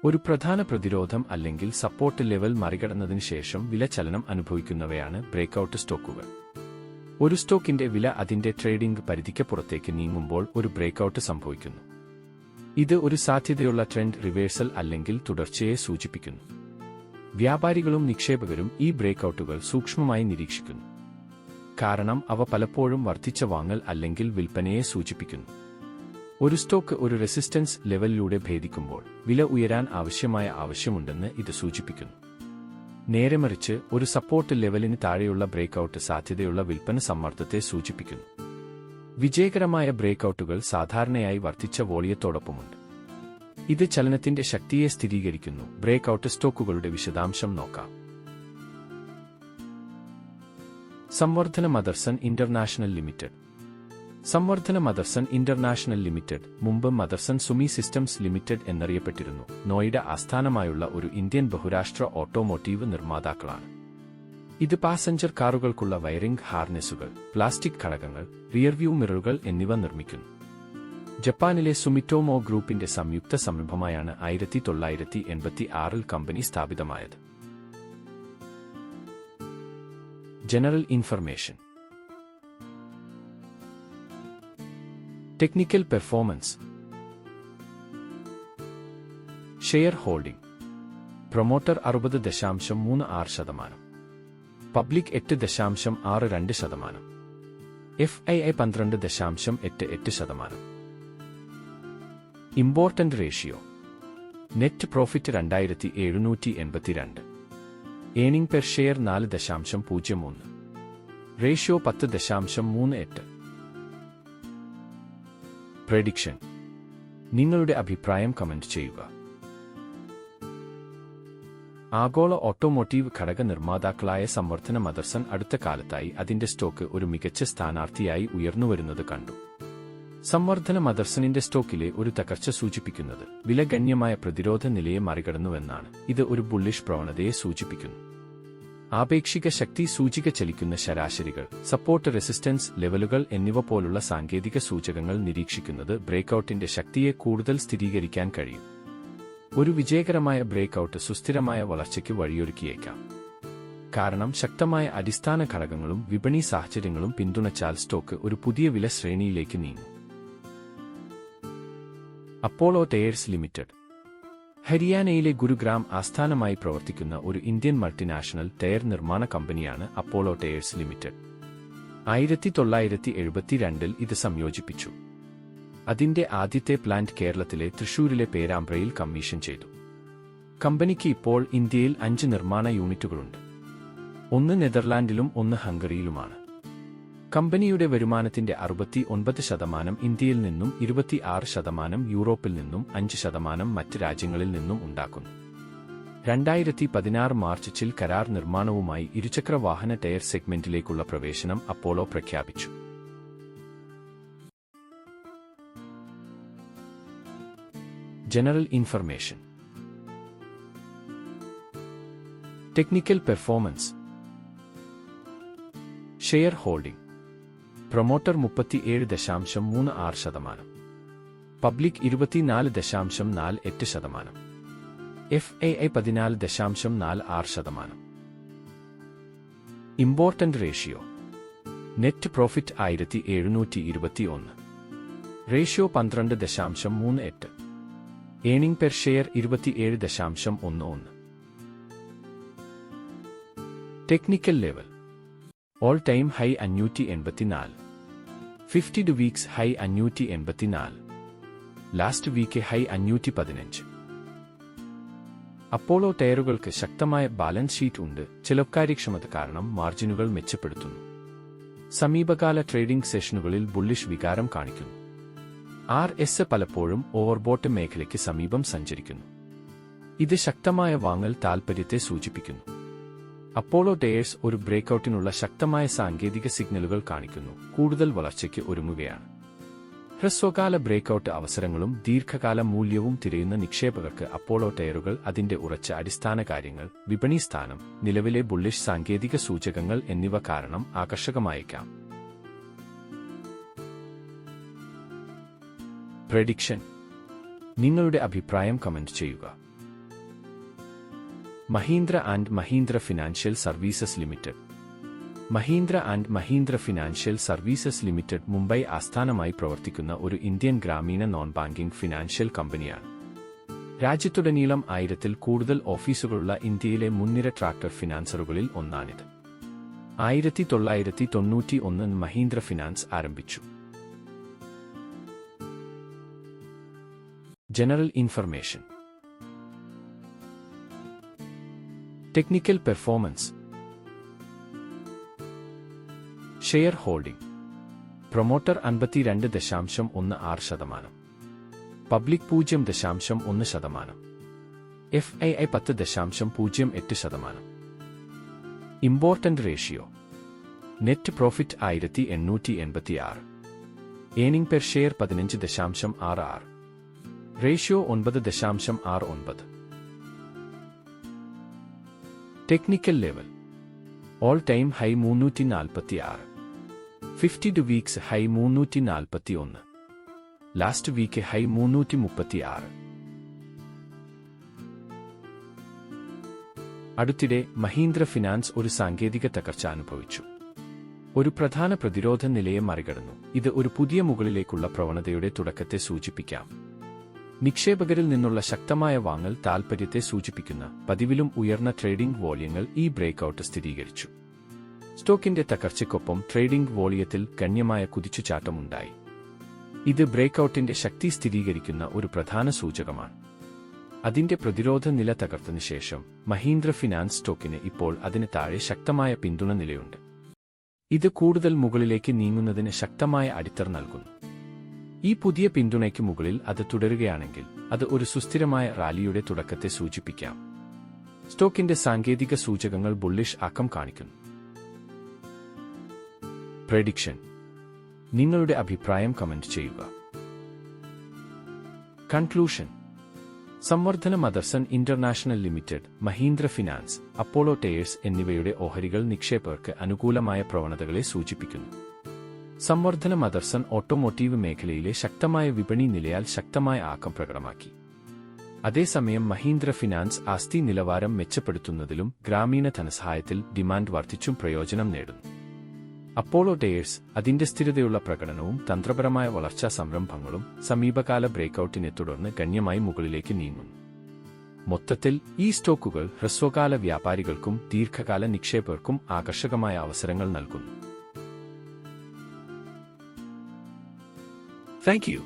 ഒരു പ്രധാന പ്രതിരോധം അല്ലെങ്കിൽ സപ്പോർട്ട് ലെവൽ മറികടന്നതിന് ശേഷം വില ചലനം അനുഭവിക്കുന്നവയാണ് ബ്രേക്ക്ഔട്ട് സ്റ്റോക്കുകൾ. ഒരു സ്റ്റോക്കിന്റെ വില അതിന്റെ ട്രേഡിംഗ് പരിധിക്ക് പുറത്തേക്ക് നീങ്ങുമ്പോൾ ഒരു ബ്രേക്ക്ഔട്ട് സംഭവിക്കുന്നു. ഇത് ഒരു സാധ്യതയുള്ള ട്രെൻഡ് റിവേഴ്സൽ അല്ലെങ്കിൽ തുടർച്ചയെ സൂചിപ്പിക്കുന്നു. വ്യാപാരികളും നിക്ഷേപകരും ഈ ബ്രേക്ക്ഔട്ടുകൾ സൂക്ഷ്മമായി നിരീക്ഷിക്കുന്നു, കാരണം അവ പലപ്പോഴും വർദ്ധിച്ച വാങ്ങൽ അല്ലെങ്കിൽ വിൽപ്പനയെ സൂചിപ്പിക്കുന്നു. ഒരു സ്റ്റോക്ക് ഒരു റെസിസ്റ്റൻസ് ലെവലിലൂടെ ഭേദിക്കുമ്പോൾ വില ഉയരാൻ ആവശ്യമായ ആവശ്യമുണ്ടെന്ന് ഇത് സൂചിപ്പിക്കുന്നു. നേരെമറിച്ച് ഒരു സപ്പോർട്ട് ലെവലിന് താഴെയുള്ള ബ്രേക്ക്ഔട്ട് സാധ്യതയുള്ള വിൽപ്പന സമ്മർദ്ദത്തെ സൂചിപ്പിക്കുന്നു. വിജയകരമായ ബ്രേക്ക്ഔട്ടുകൾ സാധാരണയായി വർദ്ധിച്ച വോളിയത്തോടൊപ്പമുണ്ട്. ഇത് ചലനത്തിന്റെ ശക്തിയെ സ്ഥിരീകരിക്കുന്നു. ബ്രേക്ക്ഔട്ട് സ്റ്റോക്കുകളുടെ വിശദാംശം നോക്കാം. Samvardhana Motherson international limited. Samvardhana Motherson international limited മുമ്പ് മദർസൺ സുമി സിസ്റ്റംസ് ലിമിറ്റഡ് എന്നറിയപ്പെട്ടിരുന്നു. നോയിഡ ആസ്ഥാനമായുള്ള ഒരു ഇന്ത്യൻ ബഹുരാഷ്ട്ര ഓട്ടോമോട്ടീവ് നിർമ്മാതാക്കളാണ്. ഇത് പാസഞ്ചർ കാറുകൾക്കുള്ള വയറിംഗ് ഹാർനെസുകൾ, പ്ലാസ്റ്റിക് ഘടകങ്ങൾ, റിയർവ്യൂ മിററുകൾ എന്നിവ നിർമ്മിക്കുന്നു. ജപ്പാനിലെ സുമിറ്റോമോ ഗ്രൂപ്പിന്റെ സംയുക്ത സംരംഭമായാണ് 1986 കമ്പനി സ്ഥാപിതമായത്. General information. Technical performance. Share holding. Promoter 60.36%, public 8.62%, FII 12.88%. Important ratio. Net profit 2782, earning per share 4.03, ratio 10.38. Prediction. നിങ്ങളുടെ അഭിപ്രായം കമന്റ് ചെയ്യുക. ആഗോള ഓട്ടോമോട്ടീവ് ഘടക നിർമ്മാതാക്കളായ സംവർദ്ധന മദർസൺ അടുത്ത കാലത്തായി അതിന്റെ സ്റ്റോക്ക് ഒരു മികച്ച സ്ഥാനാർത്ഥിയായി ഉയർന്നുവരുന്നത് കണ്ടു. സംവർദ്ധന മദർസണിന്റെ സ്റ്റോക്കിലെ ഒരു തകർച്ച സൂചിപ്പിക്കുന്നത് വില ഗണ്യമായ പ്രതിരോധ നിലയെ മറികടന്നുവെന്നാണ്. ഇത് ഒരു ബുള്ളിഷ് പ്രവണതയെ സൂചിപ്പിക്കുന്നു. ആപേക്ഷിക ശക്തി സൂചിക ചലിക്കുന്ന ശരാശരികൾ, സപ്പോർട്ട് റെസിസ്റ്റൻസ് ലെവലുകൾ എന്നിവ പോലുള്ള സാങ്കേതിക സൂചകങ്ങൾ നിരീക്ഷിക്കുന്നത് ബ്രേക്ക്ഔട്ടിന്റെ ശക്തിയെ കൂടുതൽ സ്ഥിരീകരിക്കാൻ കഴിയും. ഒരു വിജയകരമായ ബ്രേക്ക്ഔട്ട് സുസ്ഥിരമായ വളർച്ചയ്ക്ക് വഴിയൊരുക്കിയേക്കാം, കാരണം ശക്തമായ അടിസ്ഥാന ഘടകങ്ങളും വിപണി സാഹചര്യങ്ങളും പിന്തുണച്ചാൽ സ്റ്റോക്ക് ഒരു പുതിയ വില ശ്രേണിയിലേക്ക് നീങ്ങും. Apollo tyres limited. ഹരിയാനയിലെ ഗുരുഗ്രാം ആസ്ഥാനമായി പ്രവർത്തിക്കുന്ന ഒരു ഇന്ത്യൻ മൾട്ടിനാഷണൽ ടയർ നിർമ്മാണ കമ്പനിയാണ് അപ്പോളോ ടയേഴ്സ് ലിമിറ്റഡ്. 1972 ഇത് സംയോജിപ്പിച്ചു. അതിന്റെ ആദ്യത്തെ പ്ലാന്റ് കേരളത്തിലെ തൃശൂരിലെ പേരാമ്പ്രയിൽ കമ്മീഷൻ ചെയ്തു. കമ്പനിക്ക് ഇപ്പോൾ ഇന്ത്യയിൽ 5 നിർമ്മാണ യൂണിറ്റുകളുണ്ട്. 1 നെതർലാൻഡിലും 1 ഹംഗറിയിലുമാണ്. കമ്പനിയുടെ വരുമാനത്തിന്റെ 69% ഇന്ത്യയിൽ നിന്നും 26% യൂറോപ്പിൽ നിന്നും 5% മറ്റ് രാജ്യങ്ങളിൽ നിന്നും ഉണ്ടാക്കുന്നു. 2016 മാർച്ചിൽ കരാർ നിർമ്മാണവുമായി ഇരുചക്ര വാഹന ടയർ സെഗ്മെന്റിലേക്കുള്ള പ്രവേശനം അപ്പോളോ പ്രഖ്യാപിച്ചു. General information. Technical performance. Share holding. Promoter 37.36%, public 24.48%, FII 14.46%. Important ratio. Net profit 1721, ratio 12.38, earning per share 27.11. Technical level. All time high 584, 52 weeks high 584, last week high 515. Apollo ടയറുകൾക്ക് ശക്തമായ ബാലൻസ് ഷീറ്റ് ഉണ്ട്. ചെലവുകാര്യക്ഷമത കാരണം മാർജിനുകൾ മെച്ചപ്പെടുത്തുന്നു. സമീപകാല trading സെഷനുകളിൽ bullish വികാരം കാണിക്കുന്നു. RS പലപ്പോഴും ഓവർബോട്ട് മേഖലയ്ക്ക് സമീപം സഞ്ചരിക്കുന്നു. ഇത് ശക്തമായ വാങ്ങൽ താൽപ്പര്യത്തെ സൂചിപ്പിക്കുന്നു. അപ്പോളോ ടയേഴ്സ് ഒരു ബ്രേക്ക്ഔട്ടിനുള്ള ശക്തമായ സാങ്കേതിക സിഗ്നലുകൾ കാണിക്കുന്നു, കൂടുതൽ വളർച്ചയ്ക്ക് ഒരുങ്ങുകയാണ്. ഹ്രസ്വകാല ബ്രേക്ക്ഔട്ട് അവസരങ്ങളും ദീർഘകാല മൂല്യവും തിരയുന്ന നിക്ഷേപകർക്ക് അപ്പോളോ ടയറുകൾ അതിന്റെ ഉറച്ച അടിസ്ഥാന കാര്യങ്ങൾ, വിപണി സ്ഥാനം, നിലവിലെ ബുള്ളിഷ് സാങ്കേതിക സൂചകങ്ങൾ എന്നിവ കാരണം ആകർഷകമായേക്കാം. പ്രഡിക്ഷൻ. നിങ്ങളുടെ അഭിപ്രായം കമന്റ് ചെയ്യുക. Mahindra and Mahindra financial services limited. Mahindra and Mahindra financial services limited Mumbai ആസ്ഥാനമായി പ്രവർത്തിക്കുന്ന ഒരു ഇന്ത്യൻ ഗ്രാമീണ നോൺ ബാങ്കിംഗ് ഫിനാൻഷ്യൽ കമ്പനിയാണ്. രാജ്യത്തുടനീളം 1000-ൽ കൂടുതൽ ഓഫീസുകളുള്ള ഇന്ത്യയിലെ മുൻനിര ട്രാക്ടർ ഫിനാൻസറുകളിൽ ഒന്നാണിത്. 1991 മഹീന്ദ്ര ഫിനാൻസ് ആരംഭിച്ചു. General information. Technical performance. Share holding. Promoter 52.16%. Public 0.1%. FII 10.08%. Important ratio. Net profit 1886. Earning per share 15.66. Ratio 9.69. Technical level. All time high 346. 52 weeks high 341. Last week high 336. അടുത്തിടെ Mahindra finance ഒരു സാങ്കേതിക തകർച്ച അനുഭവിച്ചു. ഒരു പ്രധാന പ്രതിരോധ നിലയെ മറികടന്നു. ഇത് ഒരു പുതിയ മുകളിലേക്കുള്ള പ്രവണതയുടെ തുടക്കത്തെ സൂചിപ്പിക്കാം. നിക്ഷേപകരിൽ നിന്നുള്ള ശക്തമായ വാങ്ങൽ താൽപ്പര്യത്തെ സൂചിപ്പിക്കുന്ന പതിവിലും ഉയർന്ന ട്രേഡിംഗ് വോള്യങ്ങൾ ഈ ബ്രേക്ക്ഔട്ട് സ്ഥിരീകരിച്ചു. സ്റ്റോക്കിന്റെ തകർച്ചയ്ക്കൊപ്പം ട്രേഡിംഗ് വോളിയത്തിൽ ഗണ്യമായ കുതിച്ചുചാട്ടമുണ്ടായി. ഇത് ബ്രേക്ക്ഔട്ടിന്റെ ശക്തി സ്ഥിരീകരിക്കുന്ന ഒരു പ്രധാന സൂചകമാണ്. അതിന്റെ പ്രതിരോധ നില തകർത്തതിനു ശേഷം മഹീന്ദ്ര ഫിനാൻസ് സ്റ്റോക്കിന് ഇപ്പോൾ അതിന് താഴെ ശക്തമായ പിന്തുണ നിലയുണ്ട്. ഇത് കൂടുതൽ മുകളിലേക്ക് നീങ്ങുന്നതിന് ശക്തമായ അടിത്തറ നൽകുന്നു. ഈ പുതിയ പിന്തുണയ്ക്ക് മുകളിൽ അത് തുടരുകയാണെങ്കിൽ അത് ഒരു സുസ്ഥിരമായ റാലിയുടെ തുടക്കത്തെ സൂചിപ്പിക്കാം. സ്റ്റോക്കിന്റെ സാങ്കേതിക സൂചകങ്ങൾ ബുള്ളിഷ് ആക്കം കാണിക്കുന്നു. പ്രഡിക്ഷൻ. നിങ്ങളുടെ അഭിപ്രായം കമന്റ് ചെയ്യുക. Conclusion. Samvardhana Motherson international limited, Mahindra finance, Apollo tyres എന്നിവയുടെ ഓഹരികൾ നിക്ഷേപകർക്ക് അനുകൂലമായ പ്രവണതകളെ സൂചിപ്പിക്കുന്നു. സംവർദ്ധന മദർസൺ ഓട്ടോമോട്ടീവ് മേഖലയിലെ ശക്തമായ വിപണി നിലയാൽ ശക്തമായ ആക്കം പ്രകടമാക്കി. അതേസമയം മഹീന്ദ്ര ഫിനാൻസ് ആസ്തി നിലവാരം മെച്ചപ്പെടുത്തുന്നതിലും ഗ്രാമീണ ധനസഹായത്തിൽ ഡിമാൻഡ് വർദ്ധിച്ചും പ്രയോജനം നേടുന്നു. അപ്പോളോ ടയേഴ്സ് അതിന്റെ സ്ഥിരതയുള്ള പ്രകടനവും തന്ത്രപരമായ വളർച്ചാ സംരംഭങ്ങളും സമീപകാല ബ്രേക്ക്ഔട്ടിനെ തുടർന്ന് ഗണ്യമായി മുകളിലേക്ക് നീങ്ങുന്നു. മൊത്തത്തിൽ ഈ സ്റ്റോക്കുകൾ ഹ്രസ്വകാല വ്യാപാരികൾക്കും ദീർഘകാല നിക്ഷേപകർക്കും ആകർഷകമായ അവസരങ്ങൾ നൽകുന്നു. Thank you.